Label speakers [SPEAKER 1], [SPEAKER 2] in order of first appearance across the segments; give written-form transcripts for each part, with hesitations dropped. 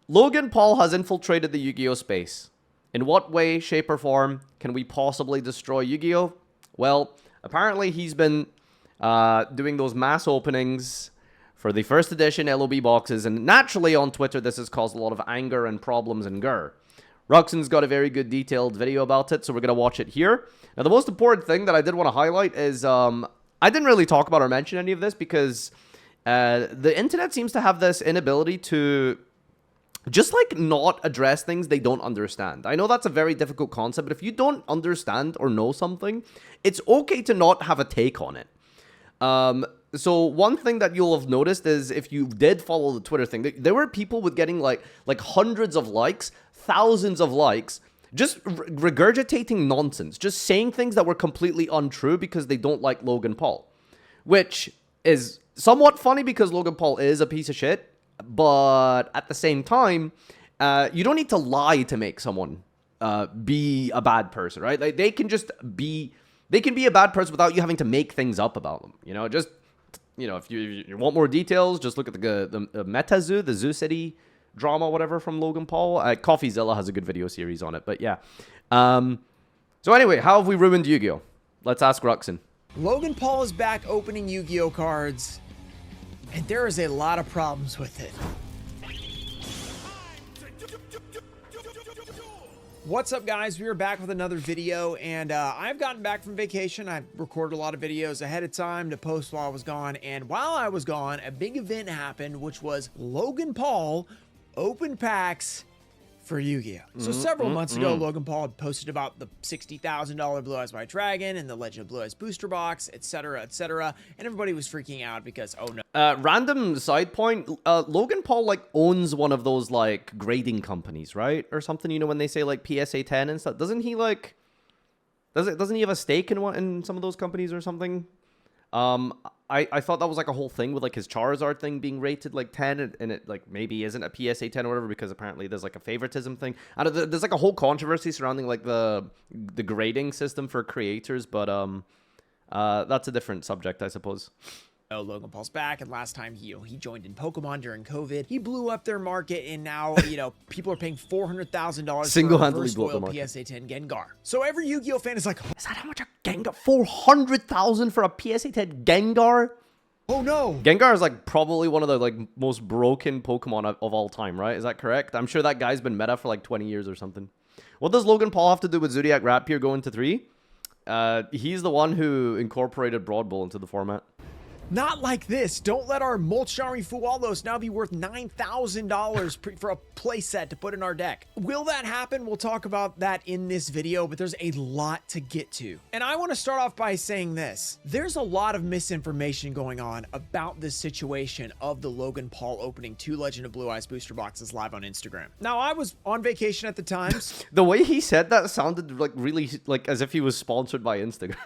[SPEAKER 1] Logan Paul has infiltrated the Yu-Gi-Oh space. In what way, shape, or form can we possibly destroy Yu-Gi-Oh? Well, apparently he's been doing those mass openings for the first edition LOB boxes, and naturally on Twitter this has caused a lot of anger and problems and grr. Ruxin's got a very good detailed video about it, so we're going to watch it here. Now, the most important thing that I did want to highlight is, I didn't really talk about or mention any of this because the internet seems to have this inability to just, like, not address things they don't understand. I know that's a very difficult concept, but if you don't understand or know something, it's okay to not have a take on it. So one thing that you'll have noticed is if you did follow the Twitter thing, there were people with getting like hundreds of likes, thousands of likes, just regurgitating nonsense, just saying things that were completely untrue because they don't like Logan Paul, which is somewhat funny because Logan Paul is a piece of shit, but at the same time, you don't need to lie to make someone be a bad person, right? Like, they can be a bad person without you having to make things up about them, you know? Just, you know, if you want more details, just look at the Meta Zoo, the Zoo City drama, whatever, from Logan Paul. CoffeeZilla has a good video series on it, but yeah. So anyway, how have we ruined Yu-Gi-Oh? Let's ask Ruxin.
[SPEAKER 2] Logan Paul is back opening Yu-Gi-Oh cards, and there is a lot of problems with it. What's up, guys? We are back with another video, and I've gotten back from vacation. I recorded a lot of videos ahead of time to post while I was gone, and while I was gone, a big event happened, which was Logan Paul open packs for Yu-Gi-Oh! So several months ago, Logan Paul had posted about the $60,000 Blue Eyes White Dragon and the Legend of Blue Eyes booster box, etc., etc., and everybody was freaking out because, oh no.
[SPEAKER 1] Random side point, Logan Paul, like, owns one of those, like, grading companies, right? Or something, you know, when they say, like, PSA 10 and stuff. Doesn't he, like, doesn't he have a stake in some of those companies or something? I thought that was, like, a whole thing with, like, his Charizard thing being rated, like, 10, and it, like, maybe isn't a PSA 10 or whatever, because apparently there's, like, a favoritism thing. And there's, like, a whole controversy surrounding, like, the grading system for creators, but, that's a different subject, I suppose.
[SPEAKER 2] Oh, Logan Paul's back, and last time he joined in Pokemon during COVID. He blew up their market, and now, you know, people are paying $400,000
[SPEAKER 1] single-handedly
[SPEAKER 2] for a
[SPEAKER 1] blew up
[SPEAKER 2] foil PSA 10 Gengar. So every Yu-Gi-Oh fan is like,
[SPEAKER 1] is that how much a Gengar? 400,000 for a PSA 10 Gengar?
[SPEAKER 2] oh no.
[SPEAKER 1] Gengar is, like, probably one of the, like, most broken Pokemon of all time, right? Is that correct? I'm sure that guy's been meta for, like, 20 years or something. What does Logan Paul have to do with Zodiac Rapier going to 3? He's the one who incorporated Broad Bull into the format.
[SPEAKER 2] Not like this. Don't let our Molchari Fualos now be worth $9,000 for a playset to put in our deck. Will that happen? We'll talk about that in this video, but there's a lot to get to. And I want to start off by saying this. There's a lot of misinformation going on about this situation of the Logan Paul opening 2 Legend of Blue Eyes booster boxes live on Instagram. Now, I was on vacation at the time.
[SPEAKER 1] The way he said that sounded like really like as if he was sponsored by Instagram.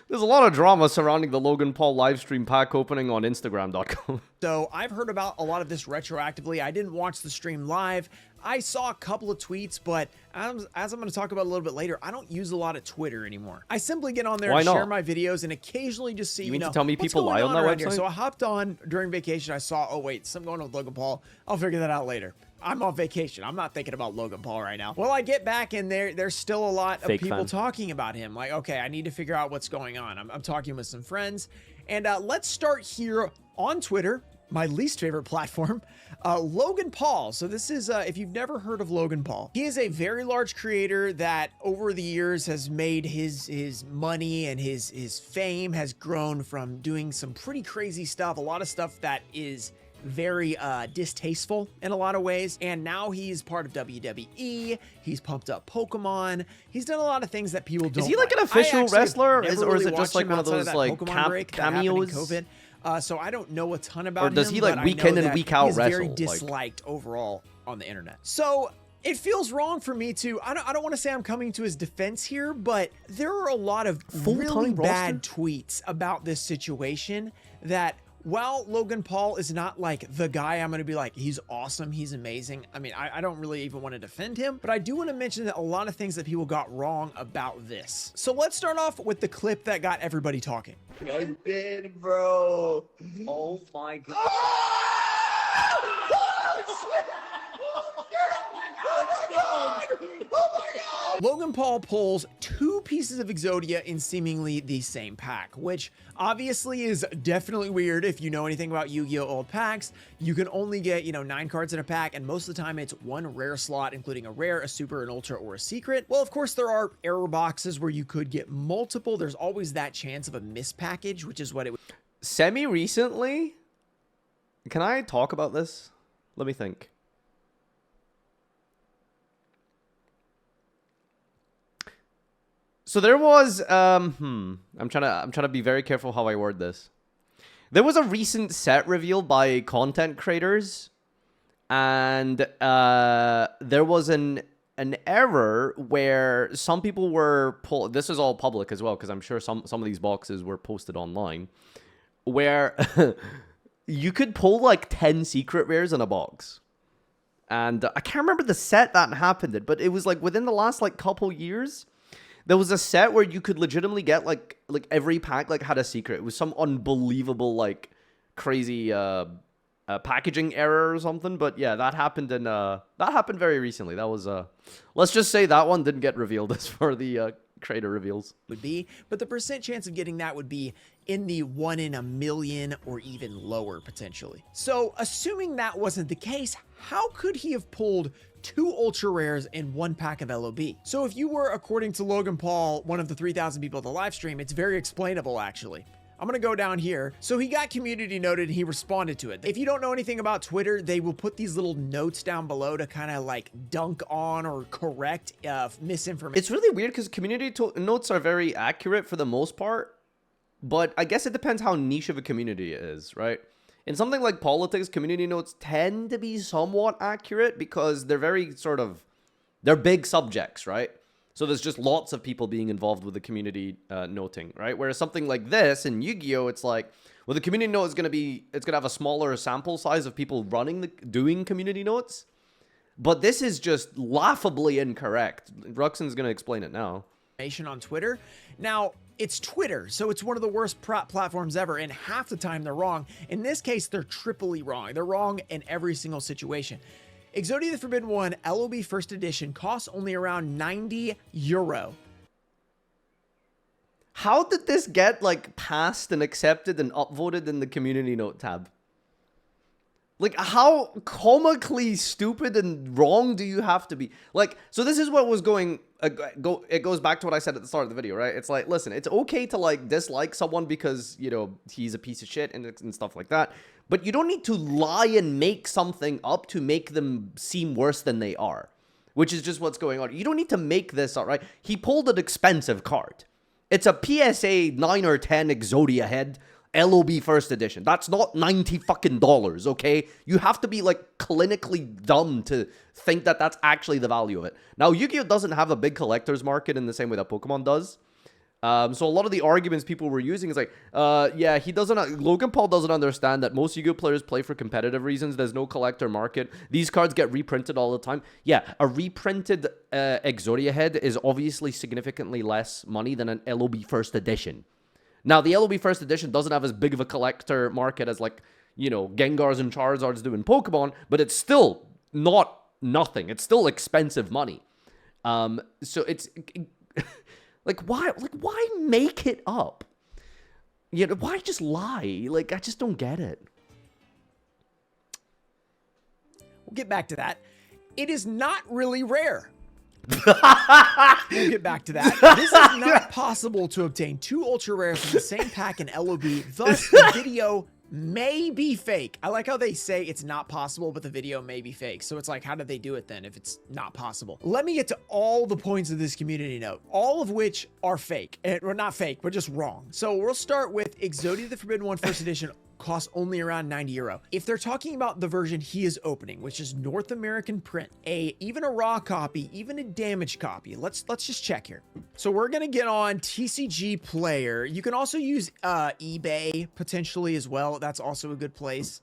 [SPEAKER 1] There's a lot of drama surrounding the Logan Paul livestream pack opening on Instagram.com.
[SPEAKER 2] So I've heard about a lot of this retroactively. I didn't watch the stream live. I saw a couple of tweets, but as I'm going to talk about a little bit later, I don't use a lot of Twitter anymore. I simply get on there and share my videos and occasionally just see, you know,
[SPEAKER 1] to tell me
[SPEAKER 2] what's
[SPEAKER 1] people lie on that website?
[SPEAKER 2] here. So I hopped on during vacation. I saw, oh wait, something going on with Logan Paul. I'll figure that out later. I'm on vacation. I'm not thinking about Logan Paul right now. Well, I get back and there's still a lot of people talking about him. Like, okay, I need to figure out what's going on. I'm talking with some friends. And let's start here on Twitter, my least favorite platform. Logan Paul. So this is, if you've never heard of Logan Paul, he is a very large creator that over the years has made his money, and his fame has grown from doing some pretty crazy stuff. A lot of stuff that is very distasteful in a lot of ways, and now he's part of WWE. He's pumped up Pokemon. He's done a lot of things that people don't.
[SPEAKER 1] Is he like an official wrestler, or is it just like one of those like cameos?
[SPEAKER 2] So I don't know a ton about him.
[SPEAKER 1] Or does he like week in and week out wrestle?
[SPEAKER 2] He's very disliked overall on the internet. So it feels wrong for me to, I don't want to say I'm coming to his defense here, but there are a lot of really bad tweets about this situation that, while Logan Paul is not like the guy I'm going to be like, he's awesome, he's amazing. I mean, I don't really even want to defend him, but I do want to mention that a lot of things that people got wrong about this. So let's start off with the clip that got everybody talking.
[SPEAKER 3] I did, bro.
[SPEAKER 4] Oh my god.
[SPEAKER 2] Logan Paul pulls 2 pieces of Exodia in seemingly the same pack, which obviously is definitely weird. If you know anything about Yu-Gi-Oh! Old packs, you can only get, 9 cards in a pack, and most of the time it's 1 rare slot, including a rare, a super, an ultra, or a secret. Well, of course, there are error boxes where you could get multiple. There's always that chance of a mispackage, which is what it would.
[SPEAKER 1] Semi-recently, can I talk about this? Let me think. So there was I'm trying to be very careful how I word this. There was a recent set reveal by content creators, and there was an error where some people were pulled. This is all public as well, because I'm sure some of these boxes were posted online, where you could pull like 10 secret rares in a box. And I can't remember the set that happened it, but it was like within the last like couple years. There was a set where you could legitimately get like every pack like had a secret. It was some unbelievable like crazy packaging error or something. But yeah, that happened very recently. That was let's just say that one didn't get revealed as for the creator reveals.
[SPEAKER 2] Would be, but the percent chance of getting that would be in the 1 in a million or even lower potentially. So assuming that wasn't the case, how could he have pulled 2 ultra rares in 1 pack of LOB? So if you were, according to Logan Paul, one of the 3,000 people at the live stream, it's very explainable actually. I'm gonna go down here. So he got community noted and he responded to it. If you don't know anything about Twitter, they will put these little notes down below to kind of like dunk on or correct misinformation.
[SPEAKER 1] It's really weird because community notes are very accurate for the most part, but I guess it depends how niche of a community it is, right? In something like politics, community notes tend to be somewhat accurate because they're very they're big subjects, right? So there's just lots of people being involved with the community noting, right? Whereas something like this in Yu-Gi-Oh, it's like, well, the community note is going to have a smaller sample size of people doing community notes. But this is just laughably incorrect. Ruxin's going to explain it now.
[SPEAKER 2] On Twitter. Now, it's Twitter, so it's one of the worst platforms ever, and half the time they're wrong. In this case, they're triply wrong. They're wrong in every single situation. Exodia the Forbidden One LOB First Edition costs only around €90.
[SPEAKER 1] How did this get like passed and accepted and upvoted in the community note tab? Like, how comically stupid and wrong do you have to be? Like, so this is what was going... it goes back to what I said at the start of the video, right? It's like, listen, it's okay to, like, dislike someone because, he's a piece of shit and stuff like that. But you don't need to lie and make something up to make them seem worse than they are. Which is just what's going on. You don't need to make this up, right? He pulled an expensive card. It's a PSA 9 or 10 Exodia head. LOB First Edition. That's not $90 fucking dollars, okay? You have to be, like, clinically dumb to think that that's actually the value of it. Now, Yu-Gi-Oh! Doesn't have a big collector's market in the same way that Pokemon does. So a lot of the arguments people were using is like, yeah, Logan Paul doesn't understand that most Yu-Gi-Oh! Players play for competitive reasons. There's no collector market. These cards get reprinted all the time. Yeah, a reprinted Exodia head is obviously significantly less money than an LOB First Edition. Now, the LOB First Edition doesn't have as big of a collector market as, like, Gengars and Charizards do in Pokemon, but it's still not nothing. It's still expensive money. So it's... why make it up? Why just lie? Like, I just don't get it.
[SPEAKER 2] We'll get back to that. It is not really rare. We'll get back to that. This is not possible to obtain 2 ultra rares from the same pack in LOB. Thus, the video may be fake. I like how they say it's not possible, but the video may be fake. So it's like, how did they do it then if it's not possible? Let me get to all the points of this community note, all of which are fake. Or not fake, but just wrong. So we'll start with Exodia the Forbidden One First Edition. Costs only around €90. If they're talking about the version he is opening, which is North American print, even a raw copy, even a damaged copy, let's just check here. So we're gonna get on TCG Player. You can also use eBay potentially as well. That's also a good place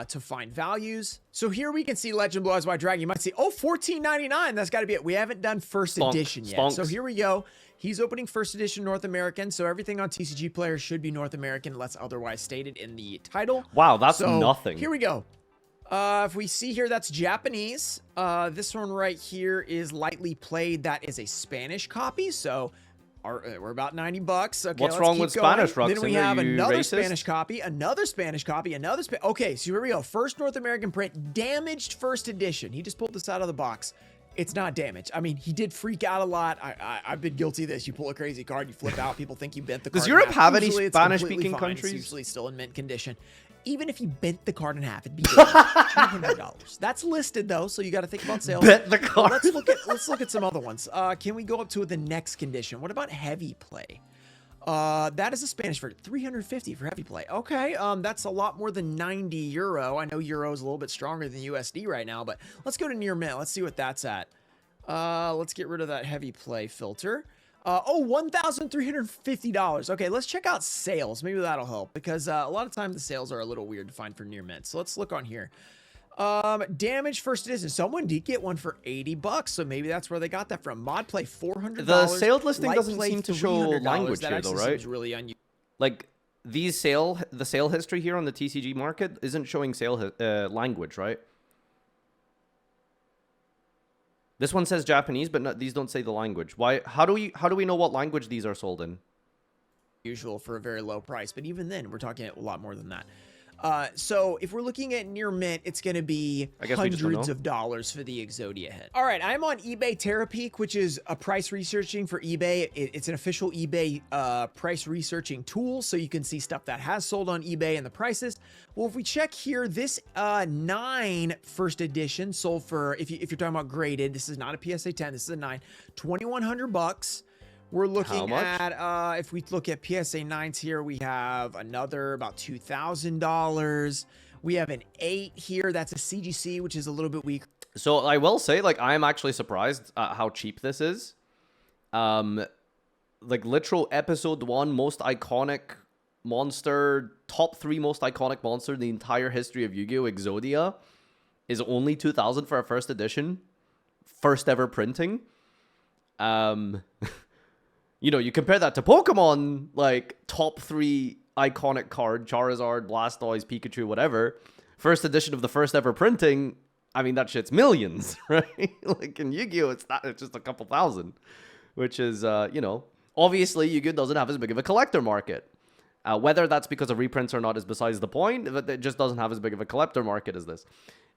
[SPEAKER 2] to find values. So here we can see Legend Blue Eyes White Dragon. You might see, oh, $14.99. That's got to be it. We haven't done first edition yet. Sponks. So here we go. He's opening first edition North American, so everything on TCG Player should be North American unless otherwise stated in the title.
[SPEAKER 1] Wow, that's nothing.
[SPEAKER 2] Here we go. If we see here, that's Japanese. This one right here is lightly played. That is a Spanish copy. So we're about 90 bucks. Okay,
[SPEAKER 1] what's wrong with Spanish, Ruxin?
[SPEAKER 2] Then we have another
[SPEAKER 1] racist?
[SPEAKER 2] Spanish copy, another Spanish copy, Okay, so here we go. First North American print, damaged first edition. He just pulled this out of the box. It's not damaged. I mean, he did freak out a lot. I've been guilty of this. You pull a crazy card, you flip out, people think you bent the card.
[SPEAKER 1] Does Europe have any
[SPEAKER 2] Usually
[SPEAKER 1] Spanish-speaking
[SPEAKER 2] fine.
[SPEAKER 1] countries?
[SPEAKER 2] It's usually still in mint condition. Even if you bent the card in half, it'd be $200. That's listed though, so you got to think about sales.
[SPEAKER 1] Bent the card.
[SPEAKER 2] Let's look at some other ones. Can we go up to the next condition? What about heavy play? That is a Spanish for 350 for heavy play. Okay, that's a lot more than 90 euro. I know euro is a little bit stronger than USD right now, but let's go to near mint. Let's see what that's at. Let's get rid of that heavy play filter. $1,350. Okay, let's check out sales. Maybe that'll help because a lot of times the sales are a little weird to find for near mint. So let's look on here. Damage first edition. Someone did get one for 80 bucks, so maybe that's where they got that from. Mod play $400.
[SPEAKER 1] The sales listing doesn't seem to show language here, though, right?
[SPEAKER 2] Really unusual.
[SPEAKER 1] Like the sale history here on the TCG market isn't showing sale language, right? This one says Japanese, but these don't say the language. Why? How do we know what language these are sold in?
[SPEAKER 2] Usual for a very low price, but even then, we're talking a lot more than that. So if we're looking at near mint, it's going to be hundreds of dollars for the Exodia head. All right, I'm on eBay Terapeak, which is a price researching for eBay. It's an official eBay price researching tool, so you can see stuff that has sold on eBay and the prices. Well, if we check here, this 9 first edition sold for, if you're talking about graded, this is not a PSA 10, this is a 9, 2,100 bucks. We're looking at, if we look at PSA 9s here, we have another about $2,000. We have an 8 here. That's a CGC, which is a little bit weaker.
[SPEAKER 1] So I will say, like, I am actually surprised at how cheap this is. Like, literal episode 1 most iconic monster, top 3 most iconic monster in the entire history of Yu-Gi-Oh! Exodia is only 2,000 for a first edition. First ever printing. You know, you compare that to Pokemon, like, top 3 iconic card, Charizard, Blastoise, Pikachu, whatever. First edition of the first ever printing, I mean, that shit's millions, right? Like, in Yu-Gi-Oh! It's just a couple thousand. Which is, you know, obviously, Yu-Gi-Oh! Doesn't have as big of a collector market. Whether that's because of reprints or not is besides the point, but it just doesn't have as big of a collector market as this.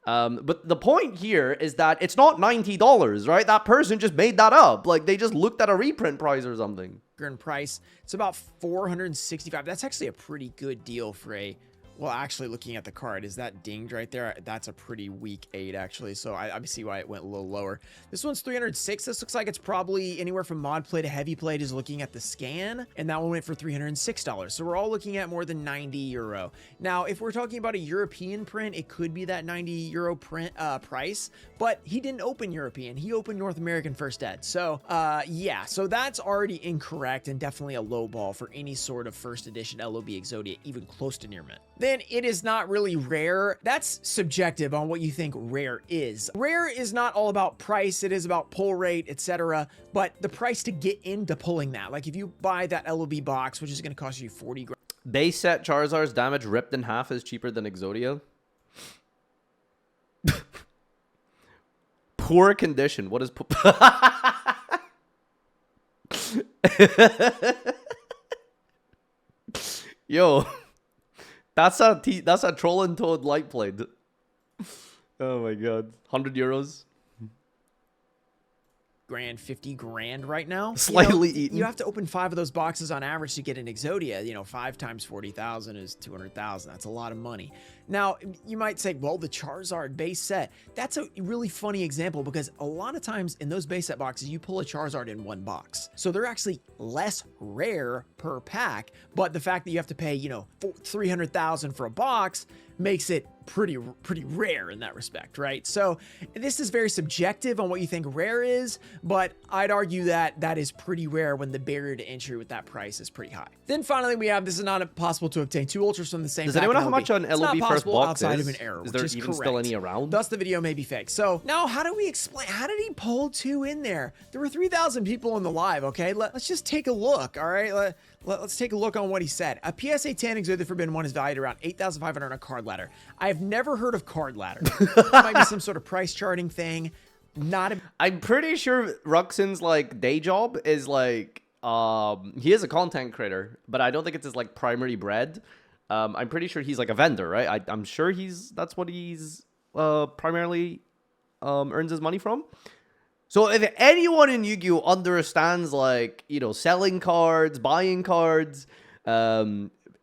[SPEAKER 1] But the point here is that it's not $90, right? That person just made that up. Like, they just looked at a reprint price or something.
[SPEAKER 2] In price, it's about $465. That's actually a pretty good deal for a... Well, actually, looking at the card, is that dinged right there? That's a pretty weak 8, actually. So I see why it went a little lower. This one's 306. This looks like it's probably anywhere from mod play to heavy play, just looking at the scan. And that one went for $306. So we're all looking at more than 90 euro. Now, if we're talking about a European print, it could be that 90 euro print price. But he didn't open European. He opened North American first ed. So, yeah. So that's already incorrect and definitely a low ball for any sort of first edition LOB Exodia, even close to near mint. Then it is not really rare. That's subjective on what you think rare is. Rare is not all about price. It is about pull rate, etc. But the price to get into pulling that, like if you buy that LOB box, which is going to cost you 40 grand.
[SPEAKER 1] Base set Charizard's damage ripped in half is cheaper than Exodia. Poor condition. What is Yo. That's a Troll and Toad light plate. Oh my god. 100 euros.
[SPEAKER 2] Grand, 50 grand right now.
[SPEAKER 1] Slightly eaten.
[SPEAKER 2] You have to open 5 of those boxes on average to get an Exodia. You know, 5 times 40,000 is 200,000. That's a lot of money. Now, you might say, well, the Charizard base set, that's a really funny example because a lot of times in those base set boxes, you pull a Charizard in one box. So they're actually less rare per pack, but the fact that you have to pay, you know, 300,000 for a box makes it pretty rare in that respect, right? So this is very subjective on what you think rare is, but I'd argue that that is pretty rare when the barrier to entry with that price is pretty high. Then finally we have, this is not possible to obtain 2 ultras from the same pack.
[SPEAKER 1] Does anyone know how much an LOB first
[SPEAKER 2] possible
[SPEAKER 1] box
[SPEAKER 2] outside
[SPEAKER 1] is.
[SPEAKER 2] of an error,
[SPEAKER 1] Is
[SPEAKER 2] which
[SPEAKER 1] there
[SPEAKER 2] is
[SPEAKER 1] even
[SPEAKER 2] correct.
[SPEAKER 1] still any around?
[SPEAKER 2] Thus, the video may be fake. So now, how do we explain? How did he pull 2 in there? There were 3,000 people in the live. Okay, let's just take a look. All right, let's take a look on what he said. A PSA 10 Exodia the Forbidden One is valued around 8,500 on a card ladder. I've never heard of card ladder. It might be some sort of price charting thing.
[SPEAKER 1] I'm pretty sure Ruxin's like day job is like he is a content creator, but I don't think it's his like primary bread. I'm pretty sure he's like a vendor, right? I'm sure that's what he's primarily earns his money from. So if anyone in Yu-Gi-Oh understands like, you know, selling cards, buying cards,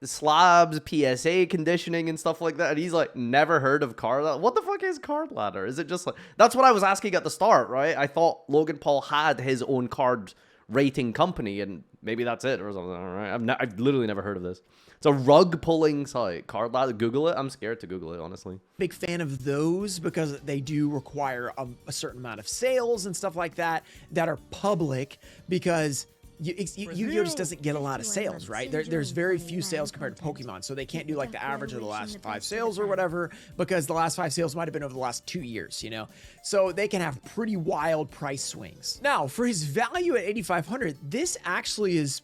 [SPEAKER 1] slabs, PSA conditioning and stuff like that, and he's like never heard of card ladder. What the fuck is card ladder? Is it just like, that's what I was asking at the start, right? I thought Logan Paul had his own card rating company, and maybe that's it or something. All right, I've literally never heard of this. It's a rug pulling site. Card ladder. Google it. I'm scared to Google it, honestly.
[SPEAKER 2] Big fan of those because they do require a certain amount of sales and stuff like that are public, because Yu-Gi-Oh just doesn't get a lot of sales, right? There's very few sales compared to Pokemon, so they can't do like the average of the last 5 sales or whatever, because the last 5 sales might have been over the last 2 years, you know? So they can have pretty wild price swings. Now, for his value at 8,500, this actually is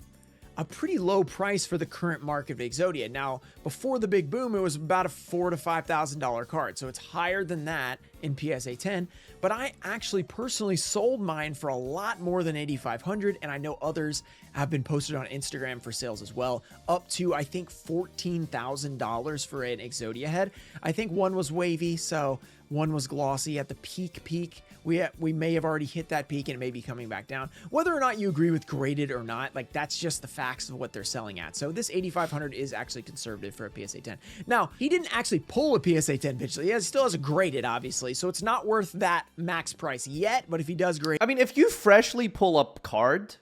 [SPEAKER 2] a pretty low price for the current market of Exodia. Now, before the big boom, it was about a $4,000 to $5,000 card, so it's higher than that in PSA 10. But I actually personally sold mine for a lot more than 8,500, and I know others have been posted on Instagram for sales as well, up to I think $14,000 for an Exodia head. I think one was wavy, so one was glossy at the peak. We may have already hit that peak and it may be coming back down. Whether or not you agree with graded or not, like that's just the facts of what they're selling at. So this 8,500 is actually conservative for a PSA 10. Now, he didn't actually pull a PSA 10 pitch. He still has a graded, obviously, so it's not worth that max price yet, but if he does grade...
[SPEAKER 1] I mean, if you freshly pull up card,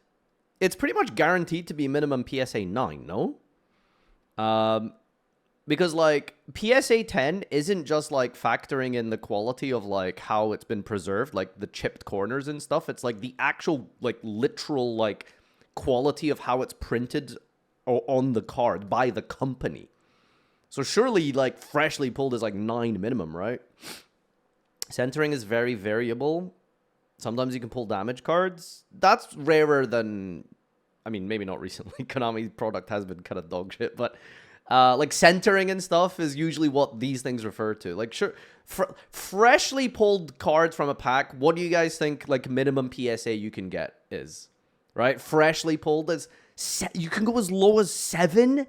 [SPEAKER 1] it's pretty much guaranteed to be minimum PSA 9, no? Because, like, PSA 10 isn't just, like, factoring in the quality of, like, how it's been preserved, like, the chipped corners and stuff. It's, like, the actual, like, literal, like, quality of how it's printed on the card by the company. So, surely, like, freshly pulled is, like, 9 minimum, right? Centering is very variable. Sometimes you can pull damage cards. That's rarer than... I mean, maybe not recently. Konami's product has been kind of dog shit, but... like centering and stuff is usually what these things refer to. Like, sure, freshly pulled cards from a pack. What do you guys think, like, minimum PSA you can get is? Right? Freshly pulled is... You can go as low as 7?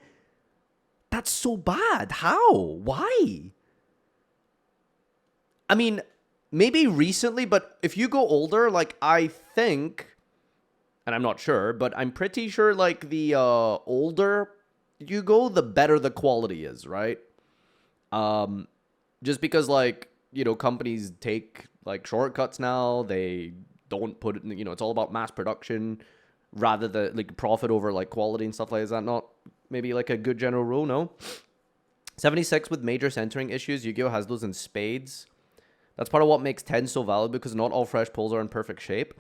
[SPEAKER 1] That's so bad. How? Why? I mean, maybe recently, but if you go older, like, I think... And I'm not sure, but I'm pretty sure, like, the older... you go, the better the quality is, right? Just because, like, you know, companies take, like, shortcuts now. They don't put it in, you know, it's all about mass production rather than, like, profit over, like, quality and stuff like that. Is that not maybe, like, a good general rule? No? 76 with major centering issues. Yu-Gi-Oh has those in spades. That's part of what makes 10 so valuable, because not all fresh pulls are in perfect shape.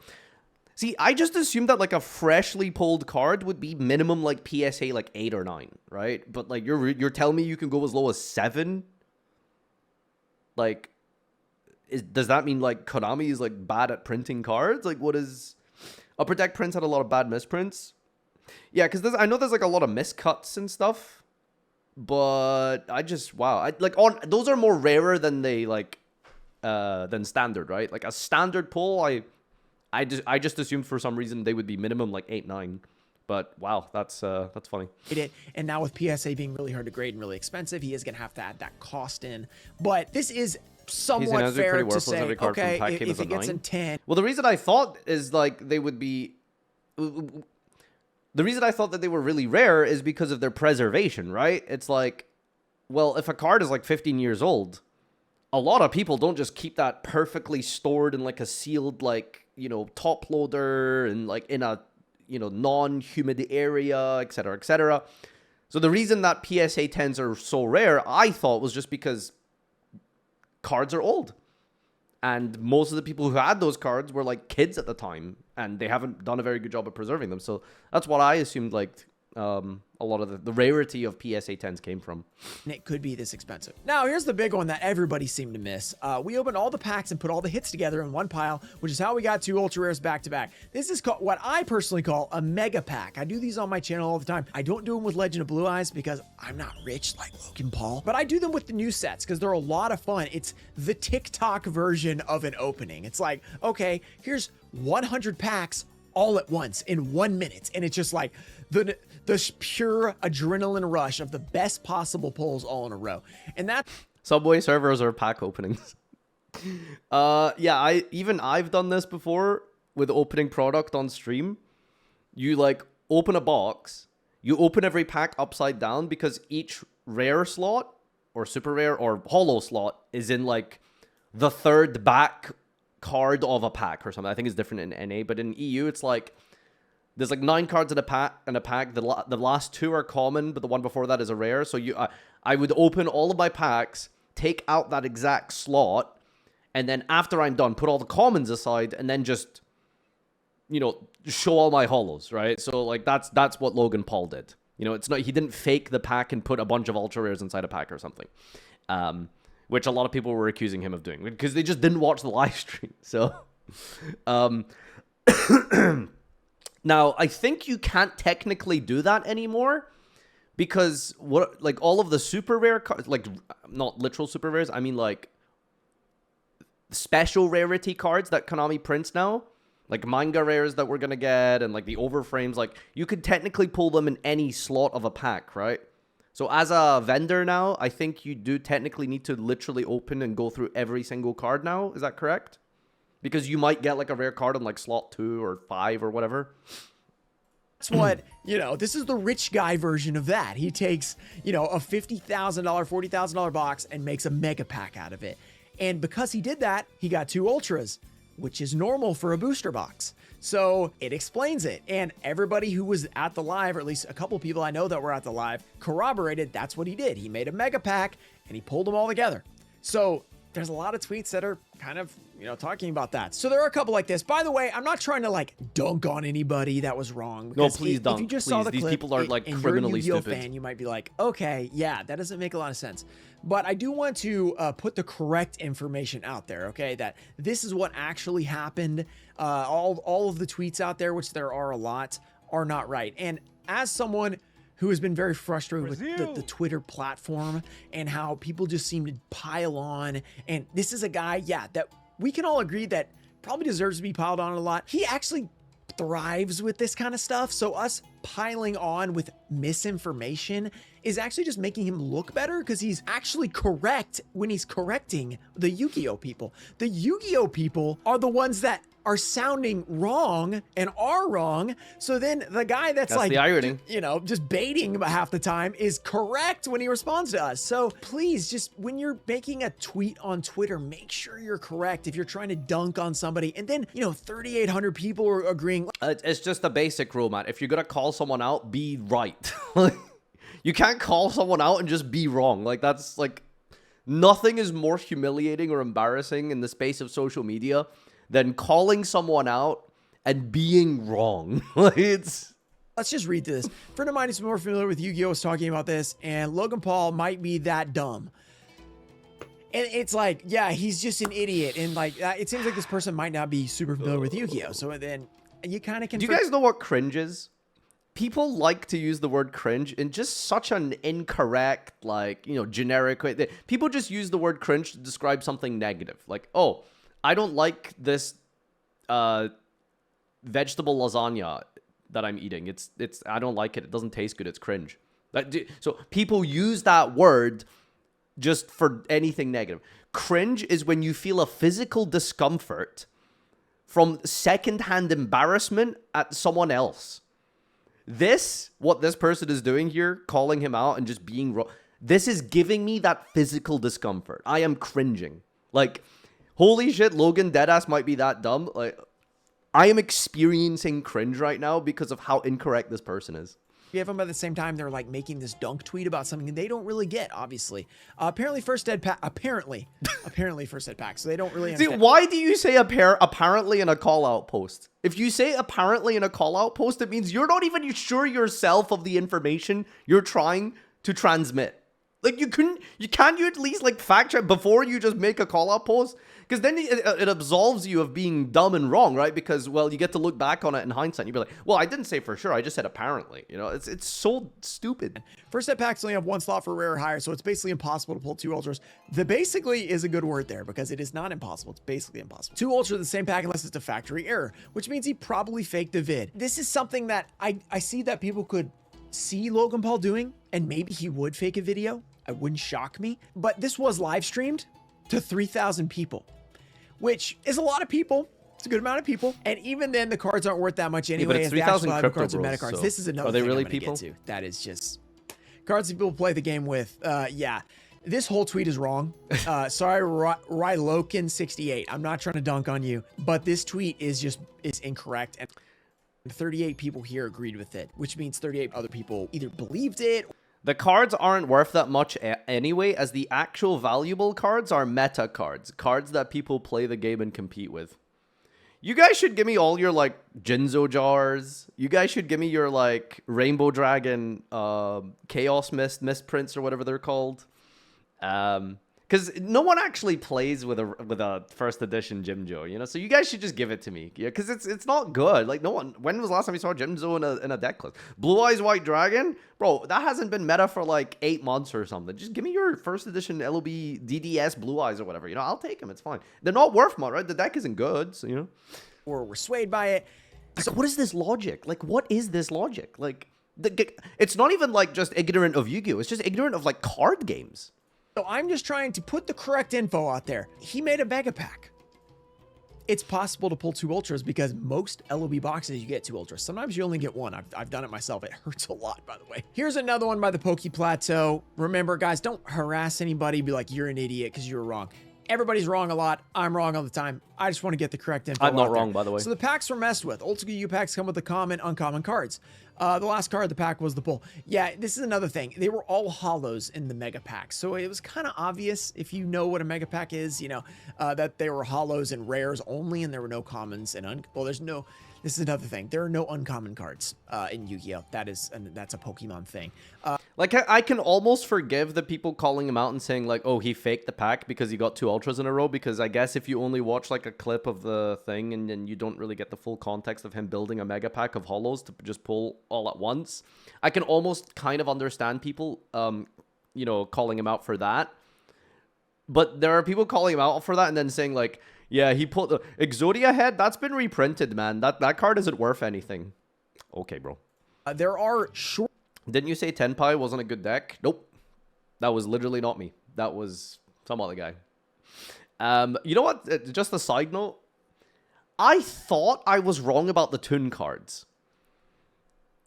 [SPEAKER 1] See, I just assumed that, like, a freshly pulled card would be minimum, like, PSA, like, 8 or 9, right? But, like, you're telling me you can go as low as 7? Like, does that mean, like, Konami is, like, bad at printing cards? Like, what is... Upper Deck Prints had a lot of bad misprints. Yeah, because I know there's, like, a lot of miscuts and stuff. But I just... Wow. Those are more rarer than they, like... than standard, right? Like, a standard pull, I just assumed for some reason they would be minimum like 8, 9. But wow, that's funny.
[SPEAKER 2] And now with PSA being really hard to grade and really expensive, he is going to have to add that cost in. But this is somewhat fair to say, okay, if it gets in 10.
[SPEAKER 1] Well, the reason I thought is like they would be... The reason I thought that they were really rare is because of their preservation, right? It's like, well, if a card is like 15 years old, a lot of people don't just keep that perfectly stored in like a sealed, like, you know, top loader and like in a, you know, non-humid area, etc., etc. So the reason that PSA 10s are so rare, I thought, was just because cards are old. And most of the people who had those cards were like kids at the time, and they haven't done a very good job of preserving them. So that's what I assumed, like, a lot of the rarity of PSA 10s came from.
[SPEAKER 2] And it could be this expensive. Now, here's the big one that everybody seemed to miss. We opened all the packs and put all the hits together in one pile, which is how we got 2 ultra rares back to back. This is called what I personally call a mega pack. I do these on my channel all the time. I don't do them with Legend of Blue Eyes because I'm not rich like Logan Paul, but I do them with the new sets because they're a lot of fun. It's the TikTok version of an opening. It's like, okay, here's 100 packs all at once in 1 minute. And it's just like the pure adrenaline rush of the best possible pulls all in a row. And that
[SPEAKER 1] Subway servers are pack openings. Yeah, I've done this before with opening product on stream. You like open a box, you open every pack upside down because each rare slot or super rare or holo slot is in like the third back card of a pack or something. I think it's different in NA, but in EU it's like there's like 9 cards in a pack. The last 2 are common, but the one before that is a rare. So I would open all of my packs, take out that exact slot, and then after I'm done, put all the commons aside, and then just, you know, show all my holos, right? So like that's what Logan Paul did. You know, it's not, he didn't fake the pack and put a bunch of ultra rares inside a pack or something, which a lot of people were accusing him of doing because they just didn't watch the live stream. So, now I think you can't technically do that anymore because what, like all of the super rare cards, like not literal super rares, I mean like special rarity cards that Konami prints now, like manga rares that we're gonna get, and like the overframes, like you could technically pull them in any slot of a pack, right? So as a vendor now, I think you do technically need to literally open and go through every single card now. Is that correct? Because you might get like a rare card on like slot 2 or 5 or whatever.
[SPEAKER 2] That's what, you know, this is the rich guy version of that. He takes, you know, a $50,000, $40,000 box and makes a mega pack out of it. And because he did that, he got 2 ultras, which is normal for a booster box. So it explains it. And everybody who was at the live, or at least a couple people I know that were at the live, corroborated that's what he did. He made a mega pack and he pulled them all together. So there's a lot of tweets that are kind of, you know, talking about that. So there are a couple like this. By the way, I'm not trying to like dunk on anybody that was wrong.
[SPEAKER 1] No, please don't.
[SPEAKER 2] If you just
[SPEAKER 1] please.
[SPEAKER 2] saw the
[SPEAKER 1] These
[SPEAKER 2] clip
[SPEAKER 1] people are like
[SPEAKER 2] and
[SPEAKER 1] criminally
[SPEAKER 2] you're a Yu-Gi-Oh
[SPEAKER 1] stupid.
[SPEAKER 2] fan, you might be like, okay, yeah, that doesn't make a lot of sense. But I do want to put the correct information out there, okay? That this is what actually happened. All of the tweets out there, which there are a lot, are not right. And as someone who has been very frustrated with the Twitter platform and how people just seem to pile on. And this is a guy, yeah, that we can all agree that probably deserves to be piled on a lot. He actually thrives with this kind of stuff. So us piling on with misinformation is actually just making him look better because he's actually correct when he's correcting the Yu-Gi-Oh people. The Yu-Gi-Oh people are the ones that are sounding wrong and are wrong. So then the guy that's like,
[SPEAKER 1] the irony.
[SPEAKER 2] you know, just baiting half the time is correct when he responds to us. So please, just when you're making a tweet on Twitter, make sure you're correct if you're trying to dunk on somebody. And then, you know, 3,800 people are agreeing.
[SPEAKER 1] It's just a basic rule, man. If you're gonna call someone out, be right. You can't call someone out and just be wrong. Like, that's like, nothing is more humiliating or embarrassing in the space of social media than calling someone out and being wrong. Let's
[SPEAKER 2] just read through this. A friend of mine who's more familiar with Yu-Gi-Oh was talking about this, and Logan Paul might be that dumb. And it's like, yeah, he's just an idiot. And like, it seems like this person might not be super familiar with Yu-Gi-Oh. So then you kind of can.
[SPEAKER 1] Do you guys know what cringe is? People like to use the word cringe in just such an incorrect, like, you know, generic way. People just use the word cringe to describe something negative. Like, oh, I don't like this vegetable lasagna that I'm eating. I don't like it. It doesn't taste good. It's cringe. So people use that word just for anything negative. Cringe is when you feel a physical discomfort from secondhand embarrassment at someone else. What this person is doing here, calling him out and just being wrong, this is giving me that physical discomfort. I am cringing. Like, holy shit, Logan deadass might be that dumb. Like, I am experiencing cringe right now because of how incorrect this person is.
[SPEAKER 2] give them, at the same time they're like making this dunk tweet about something they don't really get, obviously. Apparently first ed pack, apparently first ed pack, so they don't really understand.
[SPEAKER 1] See, why do you say apparently in a call out post? If you say apparently in a call out post, it means you're not even sure yourself of the information you're trying to transmit. Like, can't you at least like fact check before you just make a call out post? Because then it absolves you of being dumb and wrong, right? Because, well, you get to look back on it in hindsight and you'd be like, well, I didn't say for sure, I just said apparently. You know, it's so stupid.
[SPEAKER 2] First ed packs only have one slot for rare or higher, so it's basically impossible to pull 2 ultras. The basically is a good word there, because it is not impossible. It's basically impossible. 2 ultra the same pack unless it's a factory error, which means he probably faked the vid. This is something that I see that people could see Logan Paul doing, and maybe he would fake a video. It wouldn't shock me. But this was live streamed to 3,000 people, which is a lot of people. It's a good amount of people. And even then, the cards aren't worth that much anyway.
[SPEAKER 1] Yeah, but it's 3,000 crypto
[SPEAKER 2] cards and
[SPEAKER 1] bros,
[SPEAKER 2] meta cards.
[SPEAKER 1] so
[SPEAKER 2] This is another
[SPEAKER 1] are they
[SPEAKER 2] thing
[SPEAKER 1] really
[SPEAKER 2] I'm gonna
[SPEAKER 1] people?
[SPEAKER 2] get to. That is just cards that people play the game with. Yeah. This whole tweet is wrong. Sorry, Rylokin68. I'm not trying to dunk on you, but this tweet is incorrect. And 38 people here agreed with it, which means 38 other people either believed it.
[SPEAKER 1] The cards aren't worth that much anyway, as the actual valuable cards are meta cards. Cards that people play the game and compete with. You guys should give me all your, like, Jinzo jars. You guys should give me your, like, Rainbow Dragon, Chaos Misprints or whatever they're called. Because no one actually plays with a first edition Yugioh, you know? So you guys should just give it to me. Yeah, because it's not good. Like, no one... When was the last time you saw Yugioh in a deck list? Blue Eyes White Dragon? Bro, that hasn't been meta for, like, 8 months or something. Just give me your first edition LOB DDS Blue Eyes or whatever. You know, I'll take them. It's fine. They're not worth much, right? The deck isn't good, so, you know?
[SPEAKER 2] Or were swayed by it.
[SPEAKER 1] So what is this logic? Like, what is this logic? Like, it's not even, like, just ignorant of Yu-Gi-Oh! It's just ignorant of, like, card games.
[SPEAKER 2] So I'm just trying to put the correct info out there. He made a mega pack. It's possible to pull 2 ultras because most LOB boxes you get 2 ultras. Sometimes you only get 1. I've done it myself. It hurts a lot, by the way. Here's another one by the Poke Plateau. Remember, guys, don't harass anybody. Be like, you're an idiot because you were wrong. Everybody's wrong a lot. I'm wrong all the time. I just want to get the correct info.
[SPEAKER 1] I'm not wrong, by the way.
[SPEAKER 2] So the packs were messed with. Old school U packs come with the common, uncommon cards. The last card of the pack was the pull. Yeah, this is another thing. They were all hollows in the mega pack. So it was kind of obvious, if you know what a mega pack is, you know, that they were hollows and rares only, and there were no commons and this is another thing. There are no uncommon cards in Yu-Gi-Oh! That's a Pokemon thing.
[SPEAKER 1] Like, I can almost forgive the people calling him out and saying, like, oh, he faked the pack because he got 2 ultras in a row, because I guess if you only watch, like, a clip of the thing and then you don't really get the full context of him building a mega pack of hollows to just pull all at once, I can almost kind of understand people, you know, calling him out for that. But there are people calling him out for that and then saying, like, yeah, he put the Exodia head. That's been reprinted, man. That card isn't worth anything. Okay, bro.
[SPEAKER 2] There are short.
[SPEAKER 1] Didn't you say Tenpai wasn't a good deck? Nope. That was literally not me. That was some other guy. You know what? Just a side note. I thought I was wrong about the Toon cards.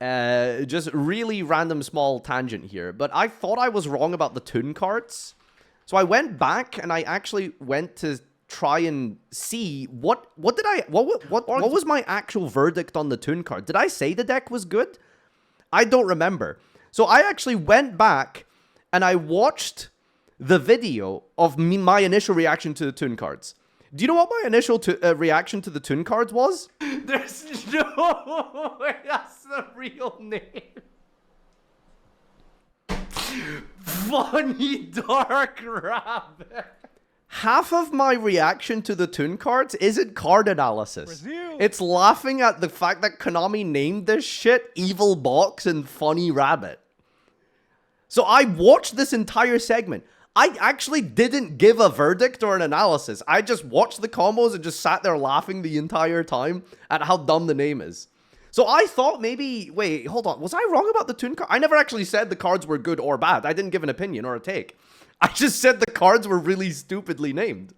[SPEAKER 1] Just really random small tangent here. But I thought I was wrong about the Toon cards. So I went back and I actually went to try and see what was my actual verdict on the Toon card. Did I say the deck was good? I don't remember. So I actually went back and I watched the video of my initial reaction to the Toon cards. Do you know what my initial reaction to the Toon cards was? There's no way that's the real name. Funny Dark Rabbit. Half of my reaction to the Toon cards isn't card analysis. Brazil. It's laughing at the fact that Konami named this shit Evil Box and Funny Rabbit. So I watched this entire segment. I actually didn't give a verdict or an analysis. I just watched the combos and just sat there laughing the entire time at how dumb the name is. So I thought maybe... Wait, hold on. Was I wrong about the Toon card? I never actually said the cards were good or bad. I didn't give an opinion or a take. I just said the cards were really stupidly named.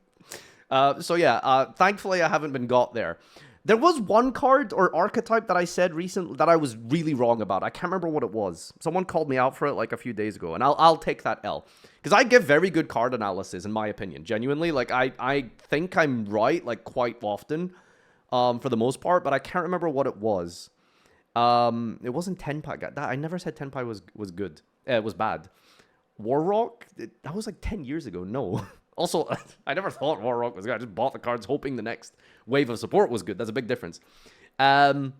[SPEAKER 1] So yeah, thankfully I haven't been got there. There was one card or archetype that I said recently that I was really wrong about. I can't remember what it was. Someone called me out for it like a few days ago, and I'll take that L. Because I give very good card analysis, in my opinion. Genuinely, like, I think I'm right, like, quite often, for the most part, but I can't remember what it was. It wasn't Tenpai. I never said Tenpai was good. It was bad. Warrock, that was like 10 years ago. No. Also, I never thought Warrock was good. I just bought the cards hoping the next wave of support was good. That's a big difference. Ryzio,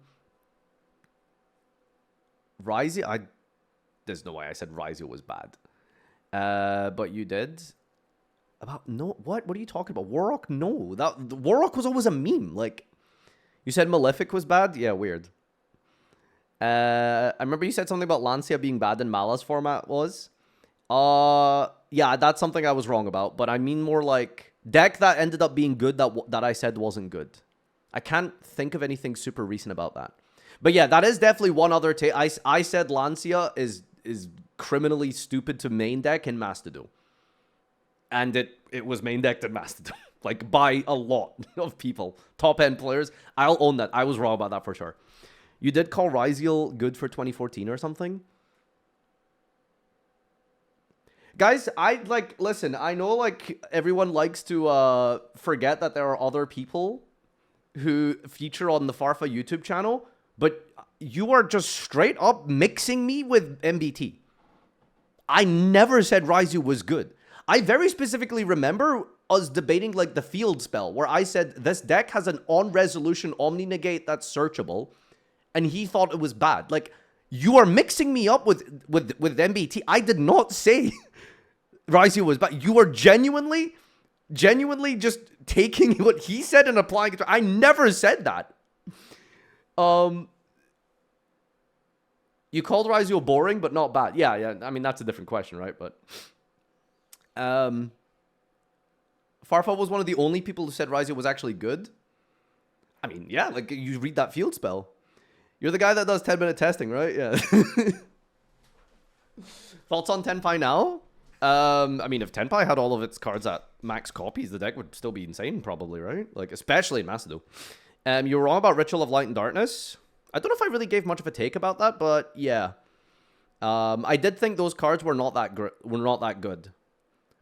[SPEAKER 1] there's no way I said Ryzio was bad. But you did. No, what are you talking about? Warrock? No, Warrock was always a meme. Like, you said Malefic was bad? Yeah, weird. I remember you said something about Lancia being bad in Mala's format was. Yeah, that's something I was wrong about. But I mean more like deck that ended up being good that I said wasn't good. I can't think of anything super recent about that. But yeah, that is definitely one other take. I said Lancia is criminally stupid to main deck in Mastodon. And it was main decked in Mastodon. Like, by a lot of people. Top-end players. I'll own that. I was wrong about that for sure. You did call Ryziel good for 2014 or something? Guys, listen, I know, like, everyone likes to forget that there are other people who feature on the Farfa YouTube channel, but you are just straight up mixing me with MBT. I never said Ryziel was good. I very specifically remember us debating, like, the field spell, where I said this deck has an on-resolution Omni-Negate that's searchable, and he thought it was bad. Like, you are mixing me up with MBT. I did not say Ryziel was bad. You are genuinely just taking what he said and applying it to... I never said that. You called Ryziel boring, but not bad. Yeah. I mean, that's a different question, right? But... Farfa was one of the only people who said Ryziel was actually good. I mean, yeah, like, you read that field spell. You're the guy that does 10-minute testing, right? Yeah. Thoughts on Tenpai now? I mean, if Tenpai had all of its cards at max copies, the deck would still be insane, probably, right? Like, especially in Mastodon. You were wrong about Ritual of Light and Darkness. I don't know if I really gave much of a take about that, but yeah. I did think those cards were not that good.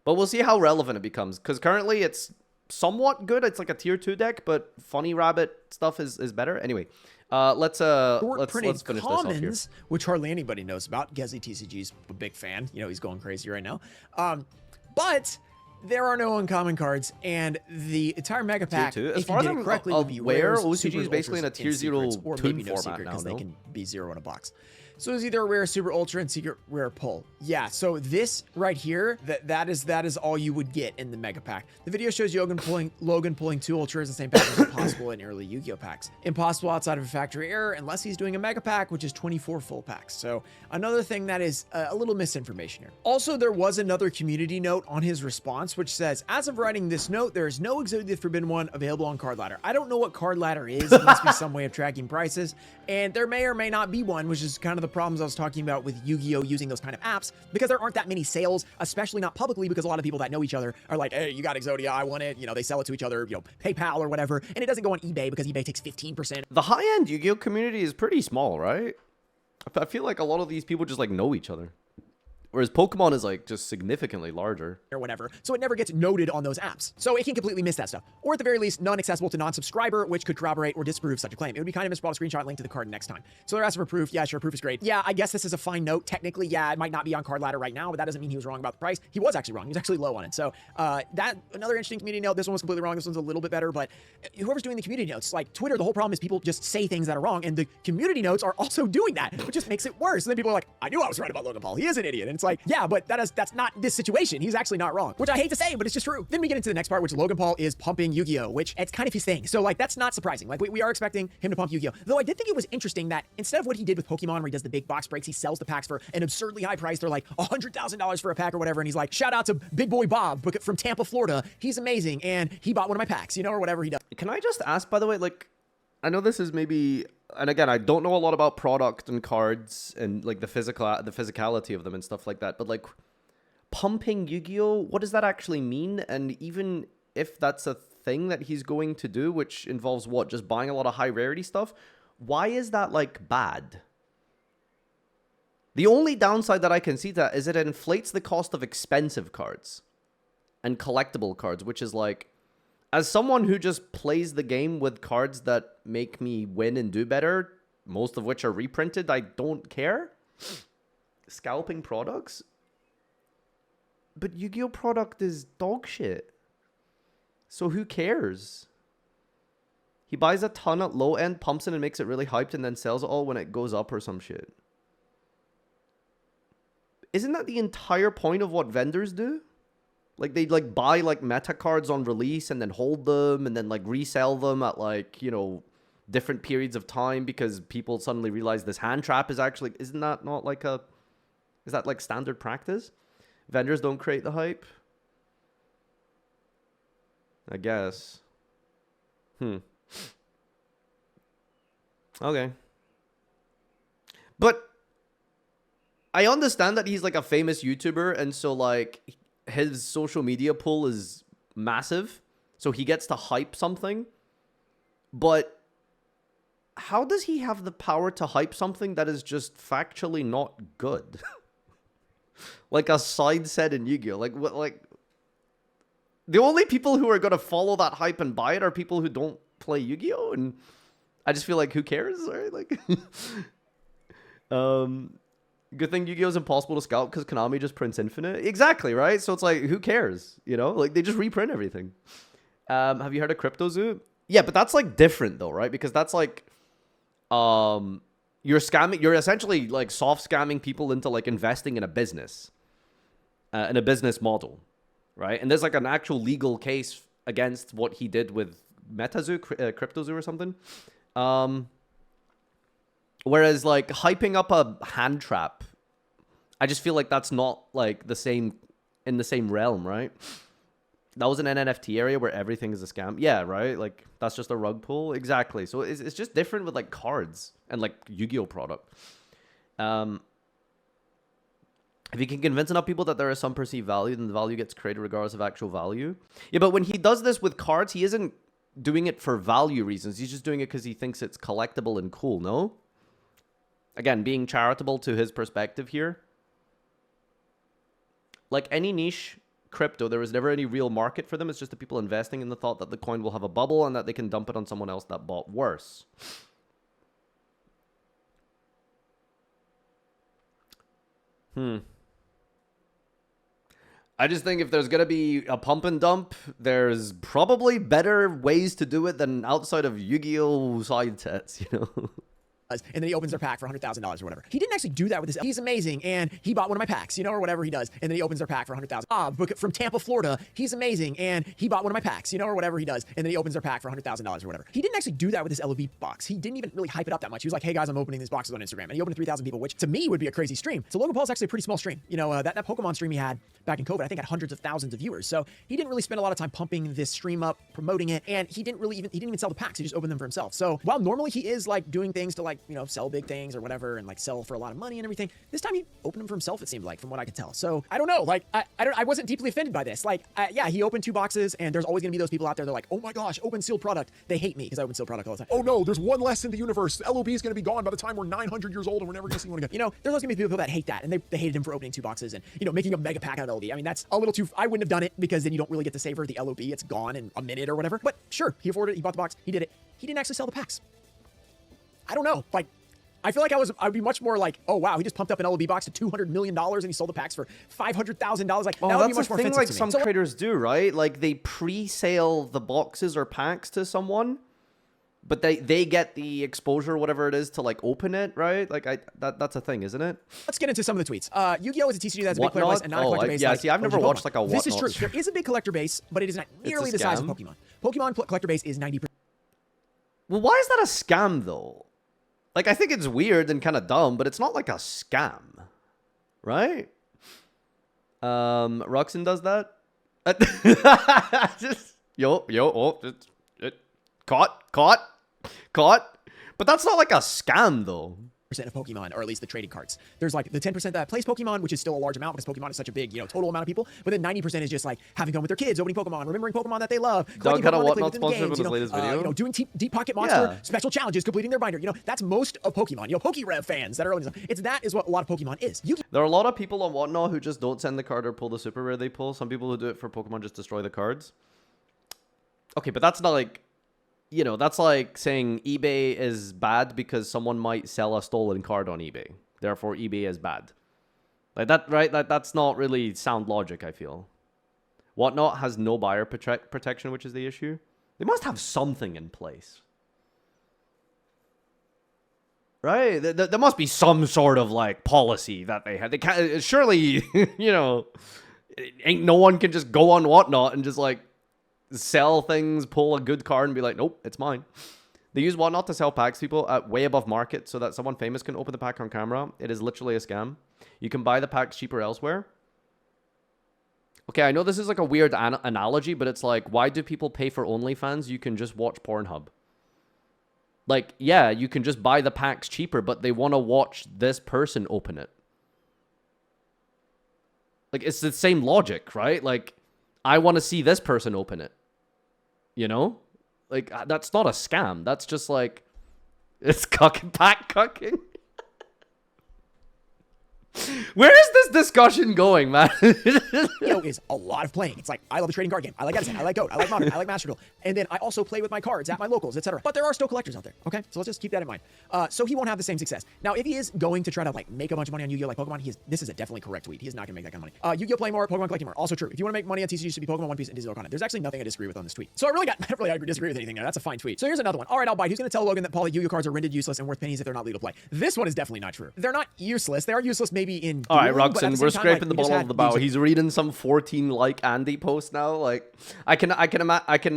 [SPEAKER 1] But we'll see how relevant it becomes. Because currently it's somewhat good. It's like a tier 2 deck, but Funny Rabbit stuff is better. Anyway, let's finish this off here.
[SPEAKER 2] Which hardly anybody knows about. Gezi TCG's a big fan. You know, he's going crazy right now. But there are no uncommon cards, and the entire mega pack,
[SPEAKER 1] as far as I'm aware, OCG is basically in a tier 0 toon format now,
[SPEAKER 2] because they can be 0 in a box. So it's either a rare, super, ultra, and secret rare pull. Yeah, so this right here, that is all you would get in the mega pack. The video shows Logan pulling 2 ultras, the same pack as impossible in early Yu-Gi-Oh packs. Impossible outside of a factory error, unless he's doing a mega pack, which is 24 full packs. So another thing that is a little misinformation here. Also, there was another community note on his response, which says, as of writing this note, there is no Exodia Forbidden One available on Card Ladder. I don't know what Card Ladder is. It must be some way of tracking prices, and there may or may not be one, which is kind of the problems I was talking about with Yu-Gi-Oh using those kind of apps, because there aren't that many sales, especially not publicly, because a lot of people that know each other are like, hey, you got Exodia, I want it, you know, they sell it to each other, you know, PayPal or whatever, and it doesn't go on eBay because eBay takes 15%.
[SPEAKER 1] The high-end Yu-Gi-Oh community is pretty small, right? I feel like a lot of these people just, like, know each other. Whereas Pokemon is, like, just significantly larger.
[SPEAKER 2] Or whatever, so it never gets noted on those apps. So it can completely miss that stuff. Or at the very least, non-accessible to non-subscriber, which could corroborate or disprove such a claim. It would be kind of misbrought a screenshot link to the card next time. So they're asking for proof. Yeah, sure, proof is great. Yeah, I guess this is a fine note. Technically, yeah, it might not be on Card Ladder right now, but that doesn't mean he was wrong about the price. He was actually wrong. He was actually low on it. So another interesting community note. This one was completely wrong. This one's a little bit better, but whoever's doing the community notes, like Twitter, the whole problem is people just say things that are wrong, and the community notes are also doing that, which just makes it worse. And then people are like, I knew I was right about Logan Paul. He is an idiot. And it's like, yeah, but that's not this situation. He's actually not wrong, which I hate to say, but it's just true. Then we get into the next part, which Logan Paul is pumping Yu-Gi-Oh, which it's kind of his thing. So like, that's not surprising. Like we are expecting him to pump Yu-Gi-Oh. Though I did think it was interesting that instead of what he did with Pokemon, where he does the big box breaks, he sells the packs for an absurdly high price. They're like $100,000 for a pack or whatever. And he's like, shout out to Big Boy Bob from Tampa, Florida. He's amazing. And he bought one of my packs, you know, or whatever he does.
[SPEAKER 1] Can I just ask, by the way, like, I know this is maybe, and again, I don't know a lot about product and cards and like the physicality of them and stuff like that, but like, pumping Yu-Gi-Oh, what does that actually mean? And even if that's a thing that he's going to do, which involves what, just buying a lot of high rarity stuff, why is that like bad? The only downside that I can see to that is it inflates the cost of expensive cards and collectible cards, which is like, as someone who just plays the game with cards that make me win and do better, most of which are reprinted, I don't care. Scalping products? But Yu-Gi-Oh product is dog shit. So who cares? He buys a ton at low end, pumps it and makes it really hyped, and then sells it all when it goes up or some shit. Isn't that the entire point of what vendors do? Like, they, like, buy, like, meta cards on release and then hold them and then, like, resell them at, like, you know, different periods of time because people suddenly realize this hand trap is actually... Isn't that not, like, a... Is that, like, standard practice? Vendors don't create the hype? I guess. Okay. But I understand that he's like a famous YouTuber, and so like his social media pull is massive, so he gets to hype something. But how does he have the power to hype something that is just factually not good? Like a side set in Yu-Gi-Oh! Like what? Like the only people who are gonna follow that hype and buy it are people who don't play Yu-Gi-Oh! And I just feel like, who cares, right? Like, good thing Yu-Gi-Oh! Is impossible to scalp because Konami just prints infinite. Exactly, right? So it's like, who cares? You know, like they just reprint everything. Have you heard of CryptoZoo? Yeah, but that's like different though, right? Because that's like, you're scamming. You're essentially like soft scamming people into like investing in a business model, right? And there's like an actual legal case against what he did with MetaZoo, CryptoZoo or something. Whereas like hyping up a hand trap, I just feel like that's not like the same in the same realm, right? That was an NFT area where everything is a scam. Yeah, right? Like that's just a rug pull. Exactly. So it's just different with like cards and like Yu-Gi-Oh product. If you can convince enough people that there is some perceived value, then the value gets created regardless of actual value. Yeah, but when he does this with cards, he isn't doing it for value reasons. He's just doing it because he thinks it's collectible and cool, no? Again, being charitable to his perspective here. Like any niche crypto, there was never any real market for them. It's just the people investing in the thought that the coin will have a bubble and that they can dump it on someone else that bought worse. I just think if there's going to be a pump and dump, there's probably better ways to do it than outside of Yu-Gi-Oh! Side sets, you know?
[SPEAKER 2] And then he opens their pack for $100,000 or whatever. He didn't actually do that with his. He's amazing, and he bought one of my packs, you know, or whatever he does. And then he opens their pack for $100,000. Book it from Tampa, Florida. He's amazing, and he bought one of my packs, you know, or whatever he does. And then he opens their pack for $100,000 or whatever. He didn't actually do that with his LOB box. He didn't even really hype it up that much. He was like, "Hey guys, I'm opening these boxes on Instagram," and he opened to 3,000 people, which to me would be a crazy stream. So Logan Paul's actually a pretty small stream. You know, that Pokemon stream he had back in COVID, I think had hundreds of thousands of viewers. So he didn't really spend a lot of time pumping this stream up, promoting it, and he didn't even sell the packs. He just opened them for himself. So while normally he is like doing things to like, you know, sell big things or whatever and like sell for a lot of money and everything, this time he opened them for himself, it seemed like, from what I could tell. So I don't know, like I wasn't deeply offended by this. Like yeah, he opened 2 boxes, and there's always gonna be those people out there, they're like, "Oh my gosh, open sealed product." They hate me because I open sealed product all the time.
[SPEAKER 3] "Oh no, there's one less in the universe. The LOB is gonna be gone by the time we're 900 years old and we're never gonna see one again."
[SPEAKER 2] You know, there's always gonna be people that hate that, and they hated him for opening 2 boxes and, you know, making a mega pack out of LOB. I mean, that's a little too, I wouldn't have done it because then you don't really get to savor the LOB. It's gone in a minute or whatever. But sure, he afforded it, he bought the box, he did it. He didn't actually sell the packs. I don't know, like, I feel like I'd be much more like, "Oh wow, he just pumped up an LOB box to $200 million and he sold the packs for $500,000. Like, that would be much more offensive
[SPEAKER 1] like
[SPEAKER 2] to me.
[SPEAKER 1] Some creators do, right? Like they pre-sale the boxes or packs to someone, but they get the exposure, whatever it is, to like open it, right? Like that's a thing, isn't it?
[SPEAKER 2] Let's get into some of the tweets. Yu-Gi-Oh! Is a TCG that's a big player base and not a collector base.
[SPEAKER 1] Yeah,
[SPEAKER 2] like
[SPEAKER 1] see, I've never watched like a Whatnot.
[SPEAKER 2] This is true. There is a big collector base, but it is not nearly the size of Pokemon. Pokemon collector base is 90%.
[SPEAKER 1] Well, why is that a scam though? Like, I think it's weird and kind of dumb, but it's not like a scam, right? Ruxin does that. Just caught. But that's not like a scam though.
[SPEAKER 2] Of Pokemon, or at least the trading cards. There's like the 10% that plays Pokemon, which is still a large amount because Pokemon is such a big, you know, total amount of people. But then 90% is just like having fun with their kids, opening Pokemon, remembering Pokemon that they love,
[SPEAKER 1] Doug had a Whatnot
[SPEAKER 2] sponsorship
[SPEAKER 1] in his latest video.
[SPEAKER 2] You know, doing deep pocket monster special challenges, completing their binder. You know, that's most of Pokemon. You know, PokeRev fans that are that is what a lot of Pokemon is.
[SPEAKER 1] There are a lot of people on Whatnot who just don't send the card or pull the super rare they pull. Some people who do it for Pokemon just destroy the cards. Okay, but that's not like you know, that's like saying eBay is bad because someone might sell a stolen card on eBay. Therefore, eBay is bad. Like that, right? That's not really sound logic, I feel. Whatnot has no buyer protection, which is the issue. They must have something in place. Right? There must be some sort of, like, policy that they have. They can't, surely, you know, ain't no one can just go on Whatnot and just, like, sell things, pull a good card and be like, nope, it's mine. They use Whatnot to sell packs people at way above market so that someone famous can open the pack on camera. It is literally a scam. You can buy the packs cheaper elsewhere. Okay, I know this is like a weird analogy, but it's like, why do people pay for OnlyFans? You can just watch Pornhub. Like, yeah, you can just buy the packs cheaper, but they want to watch this person open it. Like, it's the same logic, right? Like, I want to see this person open it. You know? Like, that's not a scam. That's just like, it's pack cucking. Where is this discussion going, man?
[SPEAKER 2] Yu-Gi-Oh is a lot of playing. It's like, I love the trading card game. I like Edison. I like Goat. I like Modern. I like Master Duel. And then I also play with my cards at my locals, etc. But there are still collectors out there. Okay, so let's just keep that in mind. So he won't have the same success. Now, if he is going to try to like make a bunch of money on Yu-Gi-Oh like Pokemon, this is a definitely correct tweet. He is not going to make that kind of money. Yu-Gi-Oh play more, Pokemon collecting more. Also true. If you want to make money on TCG, it should be Pokemon, One Piece, and digital content. There's actually nothing I disagree with on this tweet. So I don't really disagree with anything there. That's a fine tweet. So here's another one. All right, I'll bite. Who's going to tell Logan that Paul Yu-Gi-Oh cards are rendered useless and worth pennies if they're not legal to play? This one is definitely not true. They're not useless. They are useless maybe in
[SPEAKER 1] all right,
[SPEAKER 2] Duel,
[SPEAKER 1] Ruxin, we're scraping the bottom of the barrel. He's reading some 14 like Andy post now. Like, I can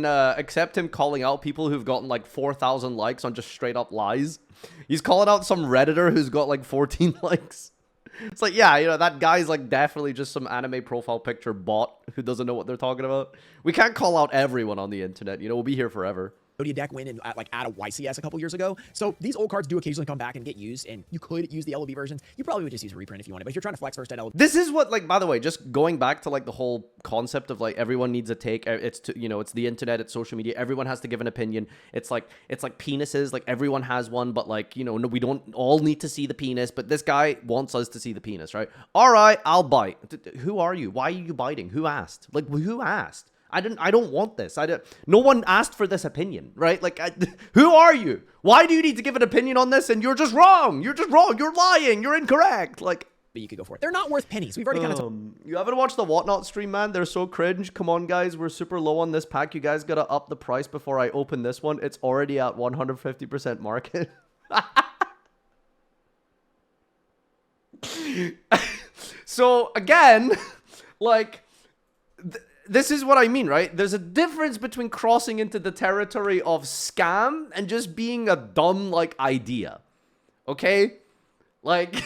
[SPEAKER 1] accept him calling out people who've gotten like 4,000 likes on just straight up lies. He's calling out some Redditor who's got like 14 likes. It's like, yeah, you know, that guy's like definitely just some anime profile picture bot who doesn't know what they're talking about. We can't call out everyone on the internet. You know, we'll be here forever.
[SPEAKER 2] Deck win and like add a YCS a couple years ago. So these old cards do occasionally come back and get used, and you could use the LOB versions. You probably would just use a reprint if you wanted, but if you're trying to flex first at LOB.
[SPEAKER 1] This is what, like, by the way, just going back to like the whole concept of like everyone needs a take. It's you know, it's the internet, it's social media. Everyone has to give an opinion. It's like penises. Like everyone has one, but like, you know, no, we don't all need to see the penis. But this guy wants us to see the penis, right? All right, I'll bite. Who are you? Why are you biting? Who asked? Like, who asked? I don't want this. No one asked for this opinion, right? Like, who are you? Why do you need to give an opinion on this? And you're just wrong. You're just wrong. You're lying. You're incorrect. Like,
[SPEAKER 2] but you could go for it. They're not worth pennies. We've already kind of.
[SPEAKER 1] You haven't watched the Whatnot stream, man? They're so cringe. Come on, guys. We're super low on this pack. You guys gotta up the price before I open this one. It's already at 150% market. So again, like. This is what I mean, right? There's a difference between crossing into the territory of scam and just being a dumb, like, idea. Okay? Like,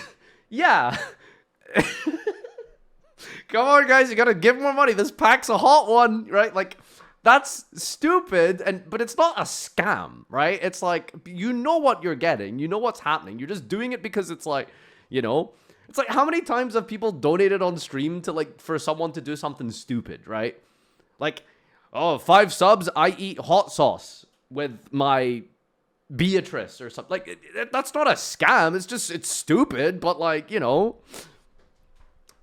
[SPEAKER 1] yeah. Come on, guys. You gotta give more money. This pack's a hot one, right? Like, that's stupid, but it's not a scam, right? It's like, you know what you're getting. You know what's happening. You're just doing it because it's like, you know... It's like, how many times have people donated on stream to, like, for someone to do something stupid, right? Like, oh, 5 subs, I eat hot sauce with my Beatrice or something. Like, that's not a scam. It's stupid, but, like, you know.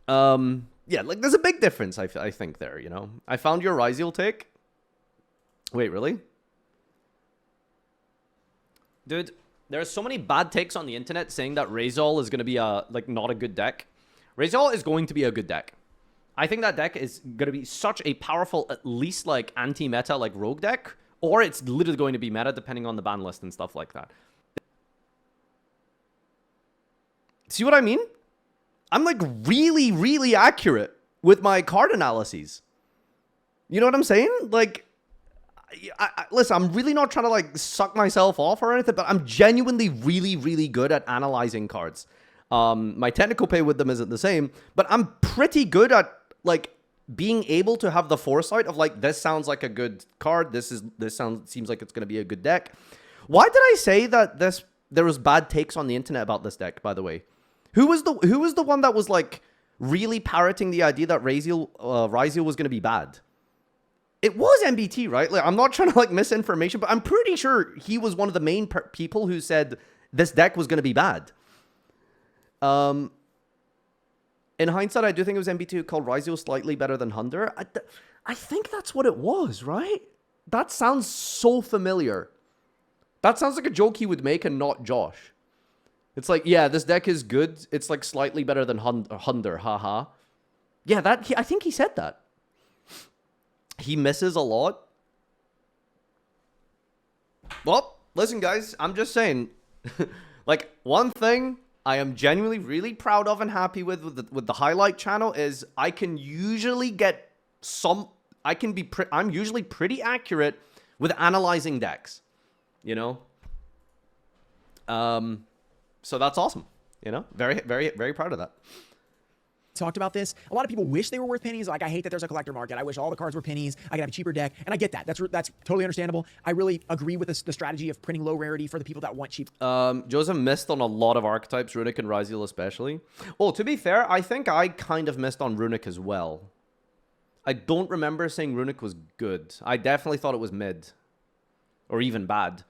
[SPEAKER 1] Yeah, like, there's a big difference, I think, there, you know. I found your Ryziel take. Wait, really? Dude... There are so many bad takes on the internet saying that Razor is going to be not a good deck. Razor is going to be a good deck. I think that deck is going to be such a powerful, at least like anti-meta, like rogue deck, or it's literally going to be meta depending on the ban list and stuff like that. See what I mean? I'm like really, really accurate with my card analyses. You know what I'm saying? Like... listen, I'm really not trying to, like, suck myself off or anything, but I'm genuinely really, really good at analyzing cards. My technical pay with them isn't the same, but I'm pretty good at, like, being able to have the foresight of, like, this sounds like a good card, seems like it's going to be a good deck. Why did I say that there was bad takes on the internet about this deck, by the way? Who was the one that was, like, really parroting the idea that Ryziel was going to be bad? It was MBT, right? Like, I'm not trying to, like, misinformation, but I'm pretty sure he was one of the main people who said this deck was going to be bad. In hindsight, I do think it was MBT who called Ryziel slightly better than Hunter. I think that's what it was, right? That sounds so familiar. That sounds like a joke he would make and not Josh. It's like, yeah, this deck is good. It's like slightly better than Hunder, haha. Yeah, I think he said that. He misses a lot. Well, listen, guys, I'm just saying. Like, one thing I am genuinely really proud of and happy with the highlight channel is I can usually get some... I'm usually pretty accurate with analyzing decks, you know? So that's awesome, you know? Very, very, very proud of that.
[SPEAKER 2] Talked about this. A lot of people wish they were worth pennies. Like, I hate that there's a collector market. I wish all the cards were pennies. I could have a cheaper deck, and I get that. That's totally understandable. I really agree with the strategy of printing low rarity for the people that want cheap.
[SPEAKER 1] Joseph missed on a lot of archetypes, Runic and Ryzeal especially. Well, to be fair, I think I kind of missed on Runic as well. I don't remember saying Runic was good. I definitely thought it was mid, or even bad.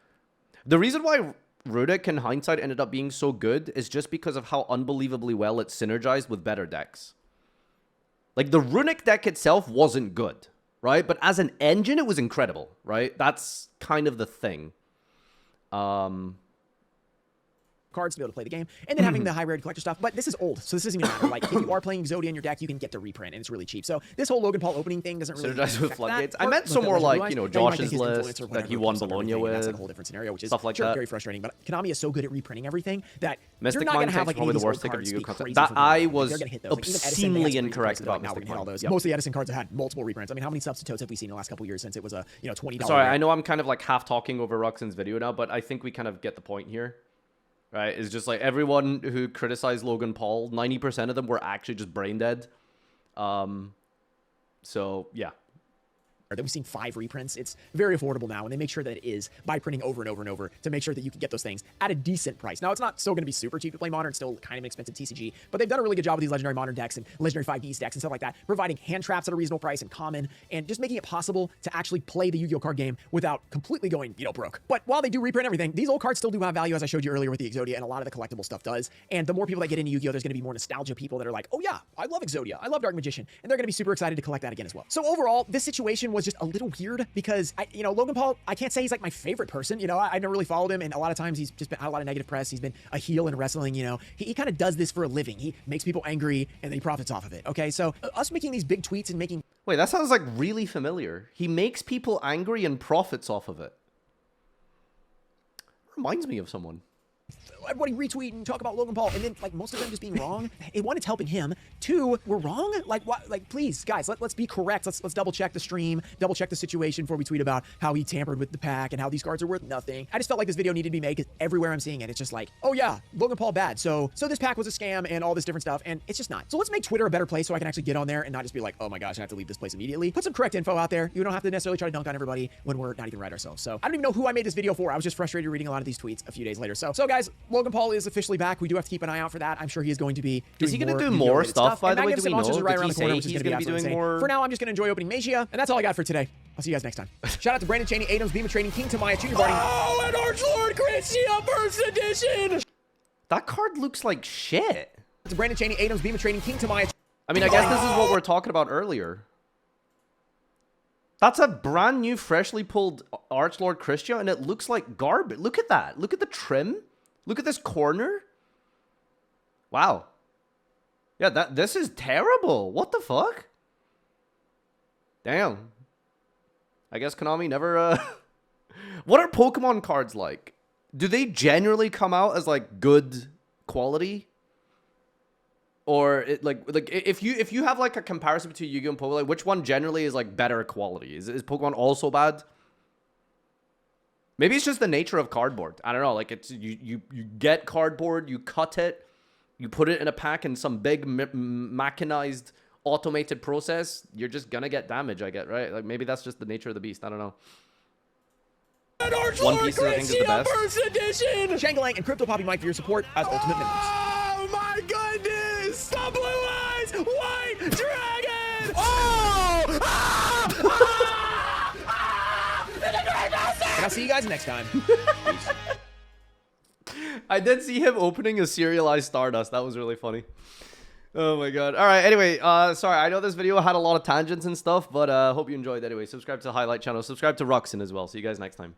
[SPEAKER 1] The reason why Runic in hindsight ended up being so good is just because of how unbelievably well it synergized with better decks. Like, the Runic deck itself wasn't good, right? But as an engine, it was incredible, right? That's kind of the thing.
[SPEAKER 2] Cards to be able to play the game, and then having the high rarity collector stuff. But this is old, so this doesn't even matter. Like, if you are playing Exodia in your deck, you can get the reprint, and it's really cheap. So this whole Logan Paul opening thing doesn't really
[SPEAKER 1] synergize with Floodgates. I meant some more like, you know, Josh's list that he won Bologna with.
[SPEAKER 2] That's like a whole different scenario, which is
[SPEAKER 1] stuff like
[SPEAKER 2] sure,
[SPEAKER 1] that.
[SPEAKER 2] very frustrating. But Konami is so good at reprinting everything that
[SPEAKER 1] Mystic
[SPEAKER 2] you're not going to have like
[SPEAKER 1] probably the worst pick of Yu-Gi-Oh concept. That I was obscenely incorrect about Mystic Mind.
[SPEAKER 2] Most of the Edison cards have had multiple reprints. I mean, how many substitutes have we seen in the last couple of years since it was a $20?
[SPEAKER 1] Sorry, I know I'm kind of like half talking over Ruxin's video now, but I think we kind of get the point here. Right, it's just like everyone who criticized Logan Paul, 90% of them were actually just brain dead. So, yeah.
[SPEAKER 2] That we've seen 5 reprints. It's very affordable now, and they make sure that it is by printing over and over and over to make sure that you can get those things at a decent price. Now, it's not still going to be super cheap to play Modern. It's still kind of an expensive TCG, but they've done a really good job with these Legendary Modern decks and Legendary 5Ds decks and stuff like that, providing hand traps at a reasonable price and common, and just making it possible to actually play the Yu-Gi-Oh card game without completely going, broke. But while they do reprint everything, these old cards still do have value, as I showed you earlier with the Exodia, and a lot of the collectible stuff does. And the more people that get into Yu-Gi-Oh, there's going to be more nostalgia people that are like, oh yeah, I love Exodia, I love Dark Magician, and they're going to be super excited to collect that again as well. So overall, this situation was just a little weird because Logan Paul, I can't say he's like my favorite person. I never really followed him, and a lot of times he's just been had a lot of negative press. He's been a heel in wrestling. He kind of does this for a living. He makes people angry and then he profits off of it. Okay, so us making these big tweets and making
[SPEAKER 1] wait, that sounds like really familiar. He makes people angry and profits off of it. Reminds me of someone.
[SPEAKER 2] Everybody retweet and talk about Logan Paul, and then like most of them just being wrong. One, it's helping him. 2, we're wrong. Like what? Like please, guys, let's be correct. Let's double check the stream, double check the situation before we tweet about how he tampered with the pack and how these cards are worth nothing. I just felt like this video needed to be made because everywhere I'm seeing it, it's just like, oh yeah, Logan Paul bad. So this pack was a scam and all this different stuff, and it's just not. So let's make Twitter a better place so I can actually get on there and not just be like, oh my gosh, I have to leave this place immediately. Put some correct info out there. You don't have to necessarily try to dunk on everybody when we're not even right ourselves. So I don't even know who I made this video for. I was just frustrated reading a lot of these tweets a few days later. So guys, Logan Paul is officially back. We do have to keep an eye out for that. I'm sure he is going to be doing
[SPEAKER 1] Is he going to do more stuff, by the way? Do we know?
[SPEAKER 2] Right
[SPEAKER 1] Did he say he's going to be doing more?
[SPEAKER 2] For now, I'm just going to enjoy opening Magia, and that's all I got for today. I'll see you guys next time. Shout out to Brandon Cheney, Adams, Beam of Trading, King Tamaya, Junior Barty.
[SPEAKER 3] Oh, and Archlord Christia First Edition!
[SPEAKER 1] That card looks like shit.
[SPEAKER 2] To Brandon Cheney, Adams, Beam of Trading, King Tamaya.
[SPEAKER 1] I mean, I guess this is what we were talking about earlier. That's a brand new, freshly pulled Archlord Christia, and it looks like garbage. Look at that. Look at the trim. Look at this corner. Wow. Yeah, this is terrible. What the fuck? Damn. I guess Konami never, What are Pokemon cards like? Do they generally come out as, like, good quality? Or, if you have, like, a comparison between Yu-Gi-Oh! And Pokemon, like, which one generally is, like, better quality? Is Pokemon also bad? Maybe it's just the nature of cardboard. I don't know. Like, it's you get cardboard, you cut it, you put it in a pack in some big mechanized automated process. You're just gonna get damage, I get, right? Like, maybe that's just the nature of the beast. I don't know. One Piece, I think, is the best.
[SPEAKER 3] First Edition!
[SPEAKER 2] Shangalang and Crypto Poppy Mike for your support as ultimate members.
[SPEAKER 3] Oh my goodness! The blue eyes! White dragon! Oh!
[SPEAKER 2] And I'll see you guys next time.
[SPEAKER 1] I did see him opening a serialized Stardust. That was really funny. Oh my god. All right, anyway, sorry, I know this video had a lot of tangents and stuff, but hope you enjoyed anyway. Subscribe to the highlight channel. Subscribe to Ruxin as well. See you guys next time.